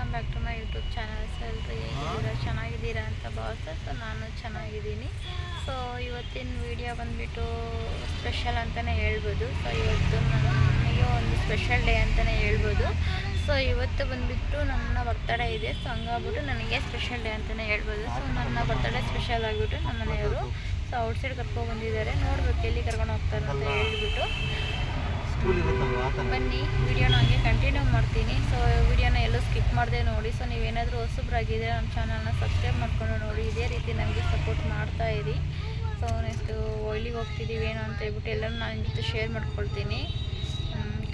Welcome back to my YouTube channel. So ಎಲ್ಲರೂ ಹೇಗಿದ್ದೀರಾ, ಚೆನ್ನಾಗಿದ್ದೀರಾ ಅಂತ ಭಾವಿಸ್ತಾ. ಸೊ ನಾನು ಚೆನ್ನಾಗಿದ್ದೀನಿ. ಸೊ ಇವತ್ತಿನ ವಿಡಿಯೋ ಬಂದುಬಿಟ್ಟು ಸ್ಪೆಷಲ್ ಅಂತಲೇ ಹೇಳ್ಬೋದು. ಸೊ ಇವತ್ತು ನನಗೆ ಒಂದು ಸ್ಪೆಷಲ್ ಡೇ ಅಂತಲೇ ಹೇಳ್ಬೋದು. ಸೊ ಇವತ್ತು ಬಂದುಬಿಟ್ಟು ನನ್ನ ಬರ್ತಡೇ ಇದೆ. ಸೊ ಹಂಗಾಗ್ಬಿಟ್ಟು ನನಗೆ ಸ್ಪೆಷಲ್ ಡೇ ಅಂತಲೇ ಹೇಳ್ಬೋದು. ಸೊ ನನ್ನ ಬರ್ತಡೇ ಸ್ಪೆಷಲ್ ಆಗಿಬಿಟ್ಟು ನಮ್ಮ ಮನೆಯವರು ಸೊ ಔಟ್ಸೈಡ್ ಕರ್ಕೊಂಡು ಬಂದಿದ್ದಾರೆ. ನೋಡ್ಬೇಕು ಎಲ್ಲಿ ಕರ್ಕೊಂಡು ಹೋಗ್ತಾರೆ ಅಂತ ಹೇಳ್ಬಿಟ್ಟು. ಬನ್ನಿ ವಿಡಿಯೋನ ಹಂಗೆ ಕಂಟಿನ್ಯೂ ಮಾಡ್ತೀನಿ. ಸೊ ವಿಡಿಯೋನ ಎಲ್ಲೂ ಸ್ಕಿಪ್ ಮಾಡದೆ ನೋಡಿ. ಸೊ ನೀವೇನಾದರೂ ಹೊಸಬ್ರಾಗಿದ್ದರೆ ನಮ್ಮ ಚಾನಲ್ನ ಸಬ್ಸ್ಕ್ರೈಬ್ ಮಾಡ್ಕೊಂಡು ನೋಡಿ. ಇದೇ ರೀತಿ ನನಗೆ ಸಪೋರ್ಟ್ ಮಾಡ್ತಾ ಇರಿ. ಸೊ ನೆಕ್ಸ್ಟು ಎಲ್ಲಿಗೆ ಹೋಗ್ತಿದ್ದೀವಿ ಏನು ಅಂತ ಹೇಳ್ಬಿಟ್ಟು ಎಲ್ಲರೂ ನಾನು ನಿಮ್ಮ ಜೊತೆ ಶೇರ್ ಮಾಡ್ಕೊಳ್ತೀನಿ.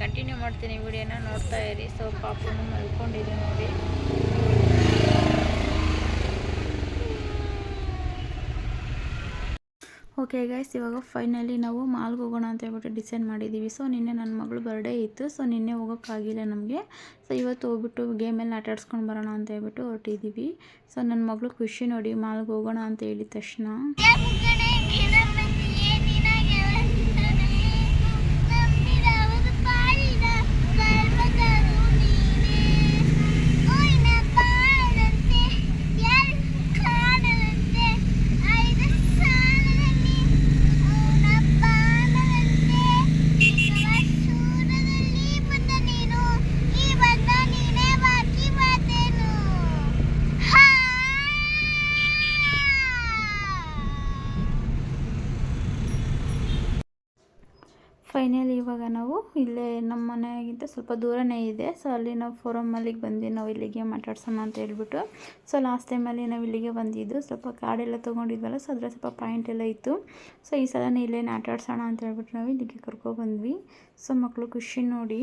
ಕಂಟಿನ್ಯೂ ಮಾಡ್ತೀನಿ ವಿಡಿಯೋನ, ನೋಡ್ತಾ ಇರಿ. ಸೊ ಪಾಪನು ಮಲ್ಕೊಂಡಿದೆ ನೋಡಿ. ಓಕೆ ಗೈಸ್, ಇವಾಗ ಫೈನಲಿ ನಾವು ಮಾಲ್ಗೆ ಹೋಗೋಣ ಅಂತ ಹೇಳ್ಬಿಟ್ಟು ಡಿಸೈಡ್ ಮಾಡಿದ್ದೀವಿ. ಸೊ ನಿನ್ನೆ ನನ್ನ ಮಗಳು ಬರ್ಡೇ ಇತ್ತು. ಸೊ ನಿನ್ನೆ ಹೋಗೋಕ್ಕಾಗಿಲ್ಲ ನಮಗೆ. ಸೊ ಇವತ್ತು ಹೋಗ್ಬಿಟ್ಟು ಗೇಮೆಲ್ಲ ಆಟ ಆಡ್ಸ್ಕೊಂಡು ಬರೋಣ ಅಂತ ಹೇಳ್ಬಿಟ್ಟು ಹೊರಟಿದ್ದೀವಿ. ಸೊ ನನ್ನ ಮಗಳು ಖುಷಿ ನೋಡಿ ಮಾಲ್ಗೆ ಹೋಗೋಣ ಅಂತ ಹೇಳಿದ ತಕ್ಷಣ. ಫೈನಲಿ ಇವಾಗ ನಾವು ಇಲ್ಲೇ ನಮ್ಮ ಮನೆಗಿಂತ ಸ್ವಲ್ಪ ದೂರನೇ ಇದೆ. ಸೊ ಅಲ್ಲಿ ನಾವು ಫೋರಮ್ ಮಾಲಿಗೆ ಬಂದು ನಾವು ಇಲ್ಲಿಗೆ ಮಾತಾಡ್ಸೋಣ ಅಂತ ಹೇಳ್ಬಿಟ್ಟು. ಸೊ ಲಾಸ್ಟ್ ಟೈಮಲ್ಲಿ ನಾವು ಇಲ್ಲಿಗೆ ಬಂದಿದ್ದು ಸ್ವಲ್ಪ ಕಾರ್ಡೆಲ್ಲ ತೊಗೊಂಡಿದ್ವಲ್ಲ. ಸೊ ಅದರ ಸ್ವಲ್ಪ ಪಾಯಿಂಟ್ ಎಲ್ಲ ಇತ್ತು. ಸೊ ಈ ಸಲ ಇಲ್ಲೇನು ಆಟಾಡ್ಸೋಣ ಅಂತ ಹೇಳ್ಬಿಟ್ಟು ನಾವು ಇಲ್ಲಿಗೆ ಕರ್ಕೊಬಂದ್ವಿ. ಸೊ ಮಕ್ಕಳು ಖುಷಿ ನೋಡಿ.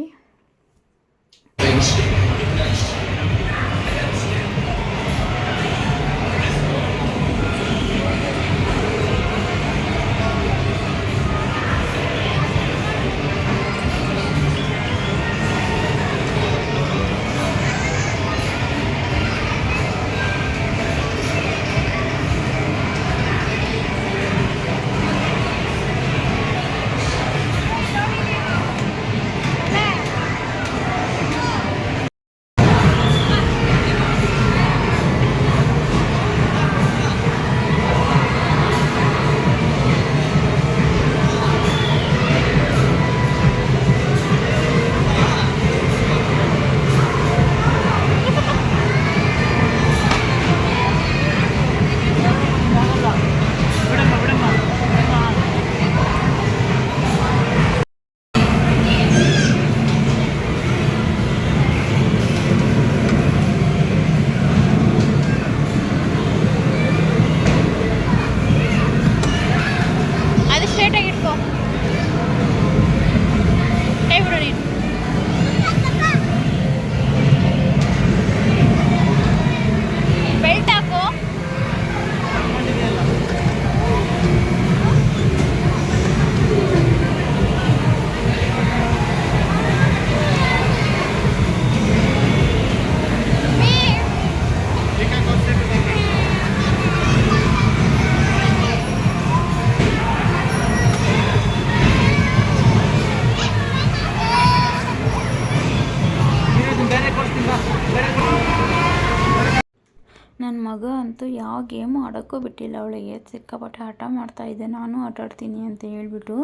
ನನ್ನ ಮಗ ಅಂತೂ ಯಾವ ಗೇಮು ಆಡೋಕ್ಕೂ ಬಿಟ್ಟಿಲ್ಲ. ಅವಳಿಗೆ ಸಿಕ್ಕಾಪಟ್ಟೆ ಹಠ ಮಾಡ್ತಾಯಿದ್ದೆ, ನಾನು ಆಟ ಆಡ್ತೀನಿ ಅಂತ ಹೇಳ್ಬಿಟ್ಟು.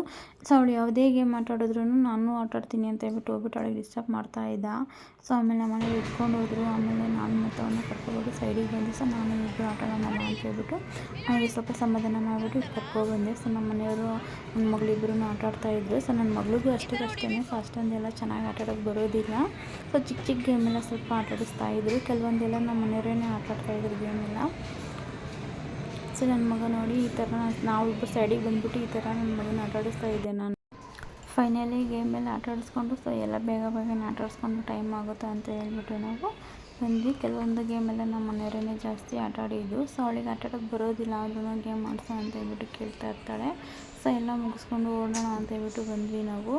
ಸೊ ಅವಳು ಯಾವುದೇ ಗೇಮ್ ಆಟ ಆಡಿದ್ರು ನಾನು ಆಟ ಆಡ್ತೀನಿ ಅಂತ ಹೇಳ್ಬಿಟ್ಟು ಹೋಗ್ಬಿಟ್ಟು ಅವಳಿಗೆ ಡಿಸ್ಟರ್ಬ್ ಮಾಡ್ತಾಯಿದ್ದ. ಸೊ ಆಮೇಲೆ ನಮ್ಮ ಮನೇಲಿ ಇಟ್ಕೊಂಡು ಹೋದ್ರು. ಆಮೇಲೆ ನಾನು ಮತ್ತು ಅವನ್ನ ಕರ್ಕೊಬೋದು ಸೈಡಿಗೆ ಬಂದು. ಸೊ ನಾನು ಇಬ್ಬರು ಆಟ ಆಡೋಣ ಅಂತ ಹೇಳ್ಬಿಟ್ಟು ಅವಳಿಗೆ ಸ್ವಲ್ಪ ಸಮಾಧಾನ ಮಾಡಿಬಿಟ್ಟು ಕರ್ಕೊಬಂದೆ. ಸೊ ನಮ್ಮ ಮನೆಯವರು ನನ್ನ ಮಗಳಿಬ್ಬರೂ ಆಟ ಆಡ್ತಾಯಿದ್ರು. ಸೊ ನನ್ನ ಮಗಳಿಗೂ ಅಷ್ಟೇ ಸೊ ಅಷ್ಟೊಂದೆಲ್ಲ ಚೆನ್ನಾಗಿ ಆಟ ಆಡೋಕ್ಕೆ ಬರೋದಿಲ್ಲ. ಸೊ ಚಿಕ್ಕ ಚಿಕ್ಕ ಗೇಮೆಲ್ಲ ಸ್ವಲ್ಪ ಆಟ ಆಡಿಸ್ತಾಯಿದ್ರು. ಕೆಲವೊಂದೆಲ್ಲ ನಮ್ಮ ಮನೆಯವರೇ ಆಟ ಆಡ್ತಾಯಿದ್ರು ಗೇಮೆಲ್ಲ. ಸೊ ನನ್ನ ಮಗ ನೋಡಿ ಈ ಥರ ನಾವಿಬ್ಬರು ಸೈಡಿಗೆ ಬಂದುಬಿಟ್ಟು ಈ ಥರ ನನ್ನ ಮಗನ ಆಟ ಆಡಿಸ್ತಾ ಇದ್ದೆ ನಾನು. ಫೈನಲಿ ಗೇಮೆಲ್ಲ ಆಟ ಆಡಿಸ್ಕೊಂಡು ಸೊ ಎಲ್ಲ ಬೇಗನೆ ಆಟ ಆಡಿಸ್ಕೊಂಡು ಟೈಮ್ ಆಗುತ್ತೆ ಅಂತ ಹೇಳ್ಬಿಟ್ಟು ನಾವು ಬಂದ್ವಿ. ಕೆಲವೊಂದು ಗೇಮೆಲ್ಲ ನಮ್ಮ ಮನೆಯವರೇ ಜಾಸ್ತಿ ಆಟ ಆಡಿದ್ದು. ಸೊ ಅವಳಿಗೆ ಆಟ ಆಡೋಕ್ಕೆ ಬರೋದಿಲ್ಲ, ಆದ್ರೂ ಗೇಮ್ ಆಡಿಸೋ ಅಂತ ಹೇಳ್ಬಿಟ್ಟು ಕೇಳ್ತಾ ಇರ್ತಾಳೆ. ಸೊ ಎಲ್ಲ ಮುಗಿಸ್ಕೊಂಡು ಓಡೋಣ ಅಂತ ಹೇಳ್ಬಿಟ್ಟು ಬಂದ್ವಿ ನಾವು.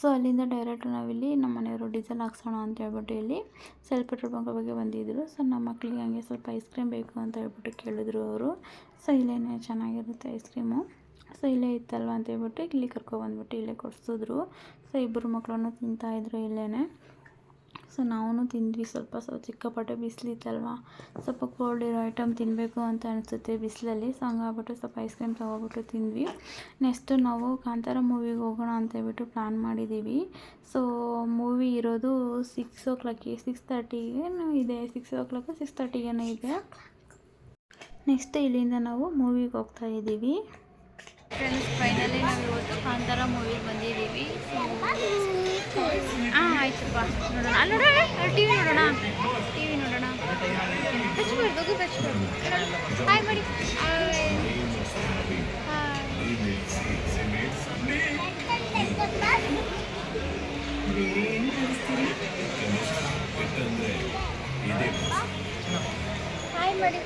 ಸೊ ಅಲ್ಲಿಂದ ಡೈರೆಕ್ಟ್ ನಾವಿಲ್ಲಿ ನಮ್ಮ ಮನೆಯವರು ಡೀಸೆಲ್ ಹಾಕ್ಸೋಣ ಅಂತ ಹೇಳ್ಬಿಟ್ಟು ಇಲ್ಲಿ ಸೆಲ್ ಪೆಟ್ರೋಲ್ ಬಂಕ್ ಬಗ್ಗೆ ಬಂದಿದ್ದರು. ಸೊ ನಮ್ಮ ಮಕ್ಕಳಿಗೆ ಹಂಗೆ ಸ್ವಲ್ಪ ಐಸ್ ಕ್ರೀಮ್ ಬೇಕು ಅಂತ ಹೇಳ್ಬಿಟ್ಟು ಕೇಳಿದ್ರು ಅವರು. ಸೊ ಇಲ್ಲೇ ಚೆನ್ನಾಗಿರುತ್ತೆ ಐಸ್ ಕ್ರೀಮು. ಸೊ ಇಲ್ಲೇ ಇತ್ತಲ್ವ ಅಂತ ಹೇಳ್ಬಿಟ್ಟು ಇಲ್ಲಿ ಕರ್ಕೊಬಂದ್ಬಿಟ್ಟು ಇಲ್ಲೇ ಕೊಡಿಸಿದ್ರು. ಸೊ ಇಬ್ಬರು ಮಕ್ಕಳನ್ನು ತಿಂತಾಯಿದ್ರು ಇಲ್ಲೇ. ಸೊ ಸೊ ನಾವು ತಿಂದ್ವಿ. ಸ್ವಲ್ಪ ಸಿಕ್ಕಾಪಟ್ಟೆ ಬಿಸಿಲಿತ್ತಲ್ವ, ಸ್ವಲ್ಪ ಕೋಲ್ಡ್ ಇರೋ ಐಟಮ್ ತಿನ್ನಬೇಕು ಅಂತ ಅನಿಸುತ್ತೆ ಬಿಸಿಲಲ್ಲಿ. ಸೊ ಹಂಗಾಗ್ಬಿಟ್ಟು ಸ್ವಲ್ಪ ಐಸ್ ಕ್ರೀಮ್ ತೊಗೊಬಿಟ್ಟು ತಿಂದ್ವಿ. ನೆಕ್ಸ್ಟು ನಾವು ಕಾಂತಾರ ಮೂವಿಗೆ ಹೋಗೋಣ ಅಂತ ಹೇಳ್ಬಿಟ್ಟು ಪ್ಲ್ಯಾನ್ ಮಾಡಿದ್ದೀವಿ. ಸೊ ಮೂವಿ ಇರೋದು 6:30ಗೆ ಇದೆ, 6:30 ಇದೆ. ನೆಕ್ಸ್ಟ್ ಇಲ್ಲಿಂದ ನಾವು ಮೂವಿಗೆ ಹೋಗ್ತಾ ಇದ್ದೀವಿ. ಫ್ರೆಂಡ್ಸ್, ಫೈನಲಿ ನಾವು ಇವತ್ತು ಕಾಂತಾರ ಮೂವಿಗೆ ಬಂದಿದ್ದೀವಿ. ಆಯ್ತಪ್ಪ, ನೋಡೋಣ. ಅಲ್ಲಿ ನೋಡೋಣ, ಟಿ ವಿ ನೋಡೋಣ. ಹಚ್ಬಾರ್ದು ಹಾಯ್ ಮಾಡಿ. ಹಾಯ್ ಮಾಡಿ.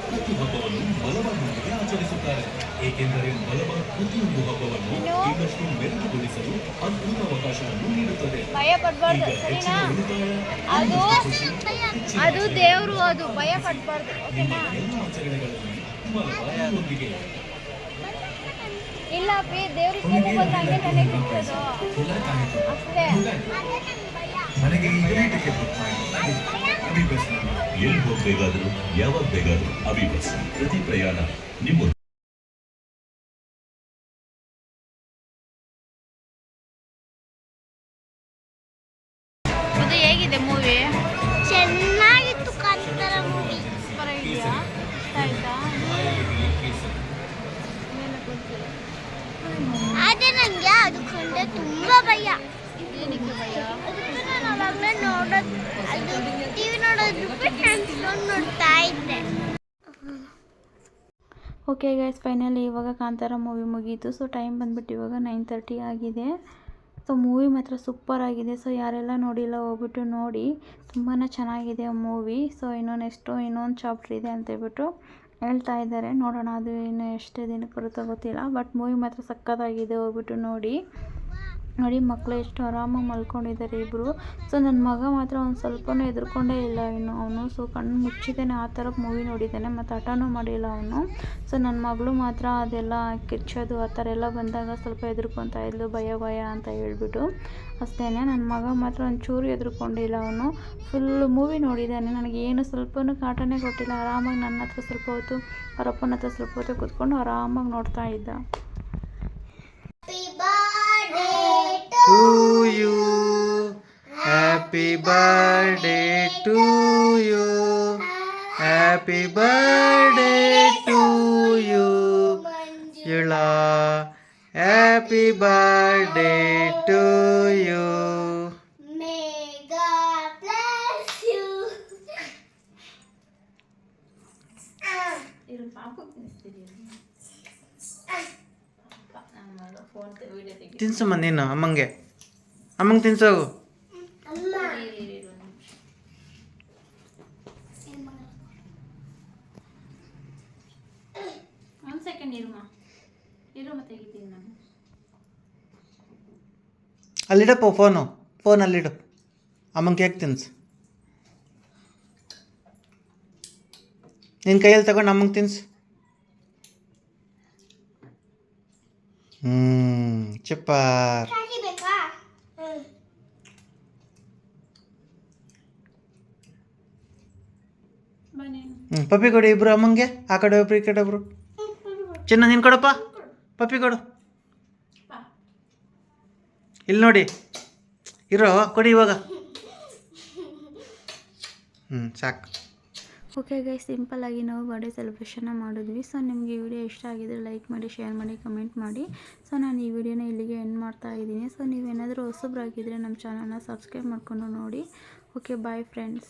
ಪ್ರತಿ ಹಬ್ಬವನ್ನು ಬಲವಾದೊಂದಿಗೆ ಆಚರಿಸುತ್ತಾರೆ, ಏಕೆಂದರೆ ಬಲವ ಪ್ರತಿಯೊಂದು ಹಬ್ಬವನ್ನು ಇನ್ನಷ್ಟು ಮೆರುಗುಗೊಳಿಸಲು ಅದ್ಭುತ ಅವಕಾಶವನ್ನು ನೀಡುತ್ತದೆ. ಅದು ದೇವರು, ಅದು ಭಯ ಪಡಬಾರ್ದು. ನಿಮ್ಮ ಎಲ್ಲ ಆಚರಣೆಗಳಲ್ಲಿ ಬಲವಾದೊಂದಿಗೆ ಇಲ್ಲ ದೇವ್ರಿಗೆ ಅಷ್ಟೇ. ನನಗೆ ಈಗಲೇ ಟಿಕೆಟ್ ಬುಕ್ ಮಾಡಿ ಅವಿಬಸ್. ಎಲ್ಲಿ ಹೋಗಬೇಕಾದ್ರೂ ಯಾವಾಗ ಬೇಕಾದ್ರೂ ಅವಿಬಸ್. ಪ್ರತಿ ಪ್ರಯಾಣ ನಿಮ್ಮ. ಅದು ಹೇಗಿದೆ ಮೂವಿ? ಚೆನ್ನಾಗಿತ್ತು ಕಾಂತಾರ ಮೂವಿ. ಸೂಪರ್ ಆಗಿದೆಯಾ? ಇಷ್ಟ ಆಯ್ತಾ? ಆದರೆ ನನಗೆ ಅದು ಕಂಡ್ರೆ ತುಂಬ ಭಯ. ಏನಕ್ಕೆ ಭಯ? ಅದಕ್ಕೆ ನಾನು ಅವಾಗಲೇ ನೋಡೋದು, ಅದು ಟಿ ವಿ ನೋಡೋದು ಬಿಟ್ಟು ನಾನು ಫೋನ್ ನೋಡ್ತಾ ಇದ್ದೆ. ಓಕೆ ಗೈಸ್, ಫೈನಲಿ ಇವಾಗ ಕಾಂತಾರ ಮೂವಿ ಮುಗೀತು. ಸೊ ಟೈಮ್ ಬಂದುಬಿಟ್ಟು ಇವಾಗ 9:30 ಆಗಿದೆ. ಸೊ ಮೂವಿ ಮಾತ್ರ ಸೂಪರ್ ಆಗಿದೆ. ಸೊ ಯಾರೆಲ್ಲ ನೋಡಿಲ್ಲ ಹೋಗ್ಬಿಟ್ಟು ನೋಡಿ, ತುಂಬಾ ಚೆನ್ನಾಗಿದೆ ಮೂವಿ. ಸೊ ಇನ್ನೊಂದು ಚಾಪ್ಟರ್ ಇದೆ ಅಂತೇಳ್ಬಿಟ್ಟು ಹೇಳ್ತಾ ಇದ್ದಾರೆ. ನೋಡೋಣ, ಅದು ಇನ್ನು ಎಷ್ಟು ದಿನಕ್ಕೆ ಬರುತ್ತೋ ಗೊತ್ತಿಲ್ಲ. ಬಟ್ ಮೂವಿ ಮಾತ್ರ ಸಕ್ಕತ್ತಾಗಿದೆ, ಹೋಗ್ಬಿಟ್ಟು ನೋಡಿ. ಮಕ್ಕಳು ಎಷ್ಟು ಆರಾಮಾಗಿ ಮಲ್ಕೊಂಡಿದ್ದಾರೆ ಇಬ್ಬರು. ಸೊ ನನ್ನ ಮಗ ಮಾತ್ರ ಒಂದು ಸ್ವಲ್ಪನೂ ಹೆದರ್ಕೊಂಡೇ ಇಲ್ಲ ಅವನು. ಸೊ ಕಣ್ಣು ಮುಚ್ಚಿದ್ದಾನೆ, ಆ ಥರ ಮೂವಿ ನೋಡಿದ್ದಾನೆ, ಮತ್ತು ಹಠನೂ ಮಾಡಿಲ್ಲ ಅವನು. ಸೊ ನನ್ನ ಮಗಳು ಮಾತ್ರ ಅದೆಲ್ಲ ಕಿರ್ಚೋದು ಆ ಥರ ಎಲ್ಲ ಬಂದಾಗ ಸ್ವಲ್ಪ ಹೆದರ್ಕೊತಾ ಇದ್ಲು, ಭಯ ಅಂತ ಹೇಳ್ಬಿಟ್ಟು. ಅಷ್ಟೇ, ನನ್ನ ಮಗ ಮಾತ್ರ ಒಂಚೂರು ಹೆದರ್ಕೊಂಡಿಲ್ಲ ಅವನು. ಫುಲ್ ಮೂವಿ ನೋಡಿದ್ದಾನೆ. ನನಗೇನು ಸ್ವಲ್ಪನೂ ಕಾಟನೇ ಕೊಟ್ಟಿಲ್ಲ. ಆರಾಮಾಗಿ ನನ್ನ ಹತ್ರ ಸ್ವಲ್ಪ ಹೊತ್ತು, ಅವರಪ್ಪನ ಹತ್ರ ಸ್ವಲ್ಪ ಹೊತ್ತು ಕೂತ್ಕೊಂಡು ಆರಾಮಾಗಿ ನೋಡ್ತಾ ಇದ್ದ. To you, happy birthday to you, happy birthday to you, Yula, happy birthday to you. May God bless you. ತಿನ್ಸಮ್ಮ ನೀನು ಅಮ್ಮಂಗೆ ತಿನ್ಸೋಗು. ಒಂದು ಸೆಕೆಂಡ್ ಇರು ತೆಗಿತೀನಿ ನಾನು. ಅಲ್ಲಿಡಪ್ಪ ಫೋನ್ ಅಲ್ಲಿಡು. ಅಮ್ಮಂಗೆ ಕೇಕ್ ತಿನ್ಸು. ನಿನ್ನ ಕೈಯಲ್ಲಿ ತಗೊಂಡು ಅಮ್ಮಂಗೆ ತಿನ್ಸು. ಚಪ್ಪರ್. ಪಪ್ಪಿ ಕೊಡು ಇಬ್ರು ಅಮ್ಮಂಗೆ. ಆ ಕಡೆ ಒಬ್ರು, ಈ ಕಡೆ ಒಬ್ರು. ಚಿನ್ನ ನೀನು ಕೊಡಪ್ಪ, ಪಪ್ಪಿ ಕೊಡು. ಇಲ್ಲಿ ನೋಡಿ, ಇರೋ ಕೊಡಿ ಇವಾಗ. ಸಾಕು. ಓಕೆ ಗೈಸ್, ಸಿಂಪಲ್ಲಾಗಿ ನಾವು ಬರ್ಡೇ ಸೆಲೆಬ್ರೇಷನ್ನ ಮಾಡಿದ್ವಿ. ಸೊ ನಿಮಗೆ ಈ ವಿಡಿಯೋ ಇಷ್ಟ ಆಗಿದ್ರೆ ಲೈಕ್ ಮಾಡಿ, ಶೇರ್ ಮಾಡಿ, ಕಮೆಂಟ್ ಮಾಡಿ. ಸೊ ನಾನು ಈ ವಿಡಿಯೋನ ಇಲ್ಲಿಗೆ ಎಂಡ್ ಮಾಡ್ತಾ ಇದ್ದೀನಿ. ಸೊ ನೀವೇನಾದರೂ ಹೊಸಬ್ರಾಗಿದ್ದರೆ ನಮ್ಮ ಚಾನಲ್ನ ಸಬ್ಸ್ಕ್ರೈಬ್ ಮಾಡಿಕೊಂಡು ನೋಡಿ. Okay, bye friends.